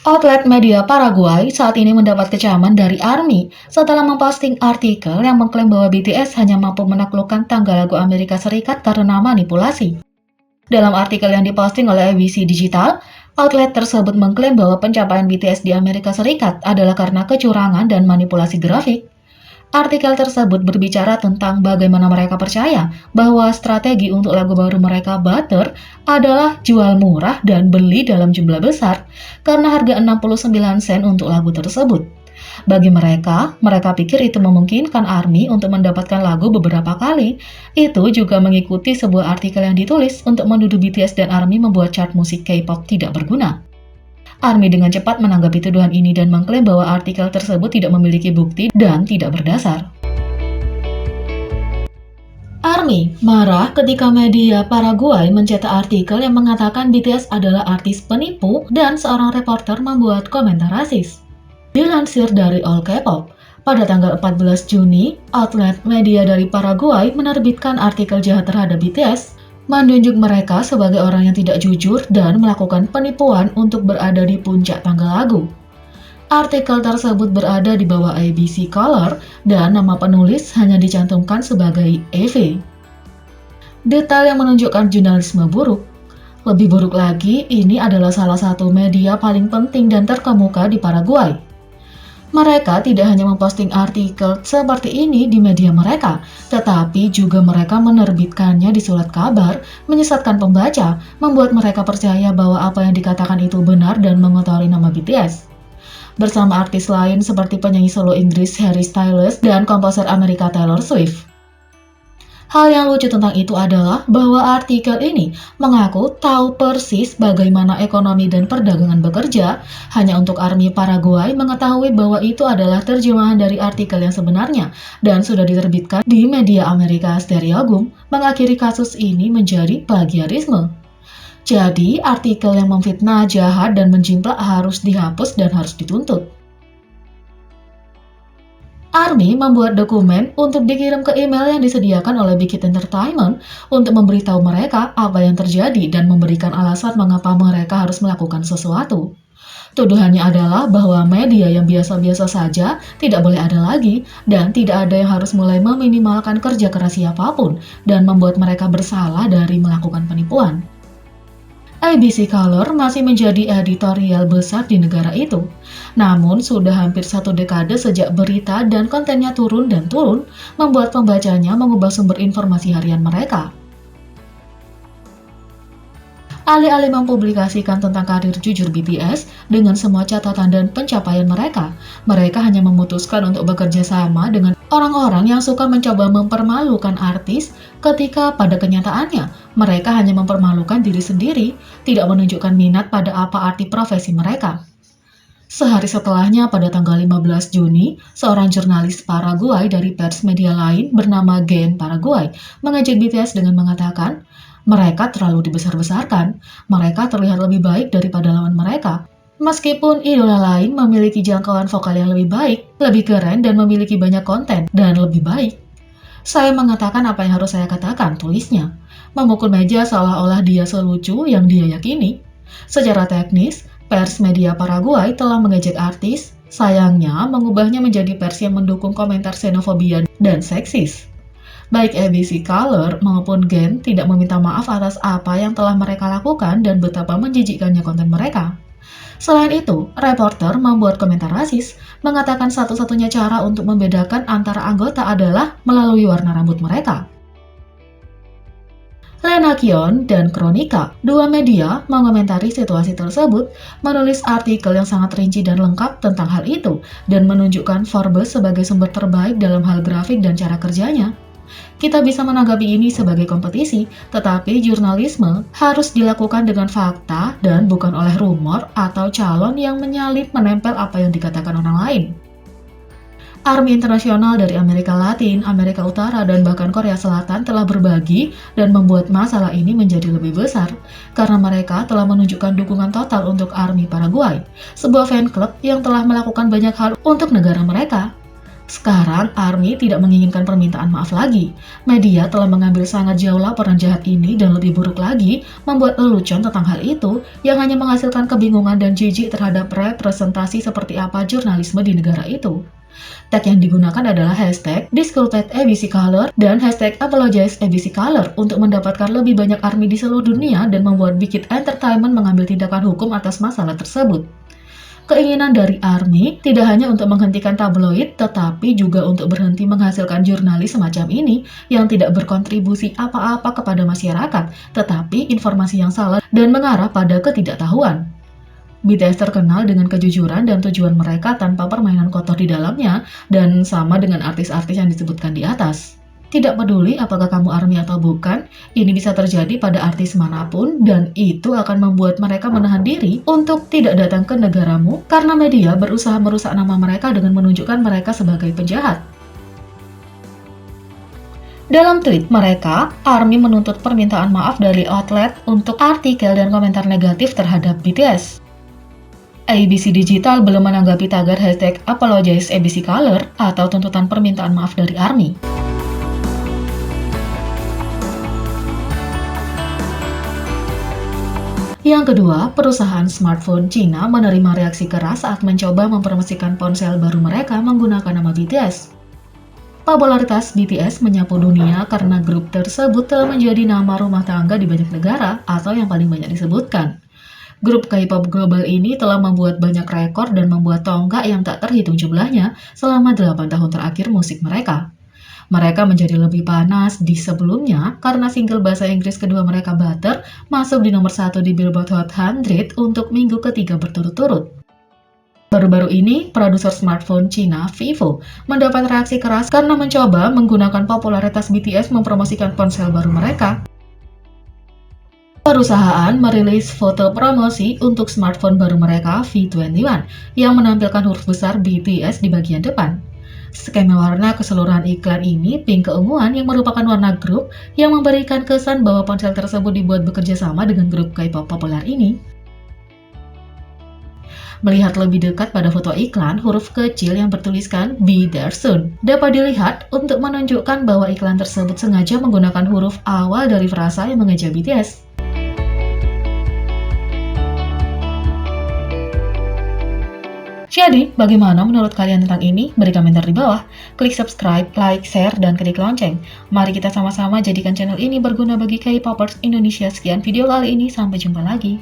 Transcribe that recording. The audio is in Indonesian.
Outlet media Paraguay saat ini mendapat kecaman dari ARMY setelah memposting artikel yang mengklaim bahwa BTS hanya mampu menaklukkan tangga lagu Amerika Serikat karena manipulasi. Dalam artikel yang diposting oleh ABC Digital, outlet tersebut mengklaim bahwa pencapaian BTS di Amerika Serikat adalah karena kecurangan dan manipulasi grafik. Artikel tersebut berbicara tentang bagaimana mereka percaya bahwa strategi untuk lagu baru mereka Butter adalah jual murah dan beli dalam jumlah besar karena harga 69 sen untuk lagu tersebut. Bagi mereka, mereka pikir itu memungkinkan ARMY untuk mendapatkan lagu beberapa kali. Itu juga mengikuti sebuah artikel yang ditulis untuk menuduh BTS dan ARMY membuat chart musik K-pop tidak berguna. ARMY dengan cepat menanggapi tuduhan ini dan mengklaim bahwa artikel tersebut tidak memiliki bukti dan tidak berdasar. ARMY marah ketika media Paraguay mencetak artikel yang mengatakan BTS adalah artis penipu dan seorang reporter membuat komentar rasis. Dilansir dari All K-pop, pada tanggal 14 Juni, outlet media dari Paraguay menerbitkan artikel jahat terhadap BTS, menunjuk mereka sebagai orang yang tidak jujur dan melakukan penipuan untuk berada di puncak tangga lagu. Artikel tersebut berada di bawah ABC Color dan nama penulis hanya dicantumkan sebagai EV. Detail yang menunjukkan jurnalisme buruk. Lebih buruk lagi, ini adalah salah satu media paling penting dan terkemuka di Paraguay. Mereka tidak hanya memposting artikel seperti ini di media mereka, tetapi juga mereka menerbitkannya di surat kabar, menyesatkan pembaca, membuat mereka percaya bahwa apa yang dikatakan itu benar dan mengotori nama BTS. Bersama artis lain seperti penyanyi solo Inggris Harry Styles dan komposer Amerika Taylor Swift. Hal yang lucu tentang itu adalah bahwa artikel ini mengaku tahu persis bagaimana ekonomi dan perdagangan bekerja, hanya untuk ARMY Paraguay mengetahui bahwa itu adalah terjemahan dari artikel yang sebenarnya dan sudah diterbitkan di media Amerika Stereogum, mengakhiri kasus ini menjadi plagiarisme. Jadi, artikel yang memfitnah, jahat, dan menjiplak harus dihapus dan harus dituntut. ARMY membuat dokumen untuk dikirim ke email yang disediakan oleh Big Hit Entertainment untuk memberitahu mereka apa yang terjadi dan memberikan alasan mengapa mereka harus melakukan sesuatu. Tuduhannya adalah bahwa media yang biasa-biasa saja tidak boleh ada lagi dan tidak ada yang harus mulai meminimalkan kerja keras siapapun dan membuat mereka bersalah dari melakukan penipuan. ABC Color masih menjadi editorial besar di negara itu. Namun, sudah hampir 1 dekade sejak berita dan kontennya turun dan turun, membuat pembacanya mengubah sumber informasi harian mereka. Alih-alih mempublikasikan tentang karir jujur BTS dengan semua catatan dan pencapaian mereka, mereka hanya memutuskan untuk bekerja sama dengan orang-orang yang suka mencoba mempermalukan artis ketika pada kenyataannya mereka hanya mempermalukan diri sendiri, tidak menunjukkan minat pada apa arti profesi mereka. Sehari setelahnya, pada tanggal 15 Juni, seorang jurnalis Paraguay dari pers media lain bernama Gen Paraguay mengejek BTS dengan mengatakan, mereka terlalu dibesar-besarkan, mereka terlihat lebih baik daripada lawan mereka. Meskipun idola lain memiliki jangkauan vokal yang lebih baik, lebih keren dan memiliki banyak konten dan lebih baik. Saya mengatakan apa yang harus saya katakan, tulisnya. Memukul meja seolah-olah dia selucu yang dia yakini. Secara teknis, pers media Paraguay telah mengejek artis, sayangnya mengubahnya menjadi pers yang mendukung komentar xenofobia dan seksis. Baik ABC Color maupun Gen tidak meminta maaf atas apa yang telah mereka lakukan dan betapa menjijikkannya konten mereka. Selain itu, reporter membuat komentar rasis, mengatakan satu-satunya cara untuk membedakan antara anggota adalah melalui warna rambut mereka. Lenakion dan Kronika, dua media mengomentari situasi tersebut, menulis artikel yang sangat rinci dan lengkap tentang hal itu, dan menunjukkan Forbes sebagai sumber terbaik dalam hal grafik dan cara kerjanya. Kita bisa menanggapi ini sebagai kompetisi, tetapi jurnalisme harus dilakukan dengan fakta dan bukan oleh rumor atau calon yang menyalip menempel apa yang dikatakan orang lain. ARMY internasional dari Amerika Latin, Amerika Utara, dan bahkan Korea Selatan telah berbagi dan membuat masalah ini menjadi lebih besar karena mereka telah menunjukkan dukungan total untuk ARMY Paraguay, sebuah fan club yang telah melakukan banyak hal untuk negara mereka. Sekarang, ARMY tidak menginginkan permintaan maaf lagi. Media telah mengambil sangat jauh laporan jahat ini dan lebih buruk lagi, membuat lelucon tentang hal itu yang hanya menghasilkan kebingungan dan jijik terhadap representasi seperti apa jurnalisme di negara itu. Tag yang digunakan adalah hashtag #DisculptABCColor dan hashtag #ApologizeABCColor untuk mendapatkan lebih banyak ARMY di seluruh dunia dan membuat Wicked Entertainment mengambil tindakan hukum atas masalah tersebut. Keinginan dari ARMY tidak hanya untuk menghentikan tabloid, tetapi juga untuk berhenti menghasilkan jurnalis semacam ini yang tidak berkontribusi apa-apa kepada masyarakat, tetapi informasi yang salah dan mengarah pada ketidaktahuan. BTS terkenal dengan kejujuran dan tujuan mereka tanpa permainan kotor di dalamnya, dan sama dengan artis-artis yang disebutkan di atas. Tidak peduli apakah kamu ARMY atau bukan, ini bisa terjadi pada artis manapun dan itu akan membuat mereka menahan diri untuk tidak datang ke negaramu karena media berusaha merusak nama mereka dengan menunjukkan mereka sebagai penjahat. Dalam tweet mereka, ARMY menuntut permintaan maaf dari outlet untuk artikel dan komentar negatif terhadap BTS. ABC Digital belum menanggapi tagar hashtag #ApologizeABCColor atau tuntutan permintaan maaf dari ARMY. Yang kedua, perusahaan smartphone Cina menerima reaksi keras saat mencoba mempromosikan ponsel baru mereka menggunakan nama BTS. Popularitas BTS menyapu dunia karena grup tersebut telah menjadi nama rumah tangga di banyak negara atau yang paling banyak disebutkan. Grup K-pop global ini telah membuat banyak rekor dan membuat tonggak yang tak terhitung jumlahnya selama 8 tahun terakhir musik mereka. Mereka menjadi lebih panas di sebelumnya karena single bahasa Inggris kedua mereka Butter masuk di nomor 1 di Billboard Hot 100 untuk minggu ketiga berturut-turut. Baru-baru ini, produser smartphone Cina Vivo mendapat reaksi keras karena mencoba menggunakan popularitas BTS mempromosikan ponsel baru mereka. Perusahaan merilis foto promosi untuk smartphone baru mereka V21 yang menampilkan huruf besar BTS di bagian depan. Skema warna keseluruhan iklan ini pink keunguan yang merupakan warna grup yang memberikan kesan bahwa ponsel tersebut dibuat bekerja sama dengan grup K-pop populer ini. Melihat lebih dekat pada foto iklan, huruf kecil yang bertuliskan Be There Soon dapat dilihat untuk menunjukkan bahwa iklan tersebut sengaja menggunakan huruf awal dari frasa yang mengeja BTS. Jadi, bagaimana menurut kalian tentang ini? Beri komentar di bawah. Klik subscribe, like, share, dan klik lonceng. Mari kita sama-sama jadikan channel ini berguna bagi K-popers Indonesia. Sekian video kali ini, sampai jumpa lagi.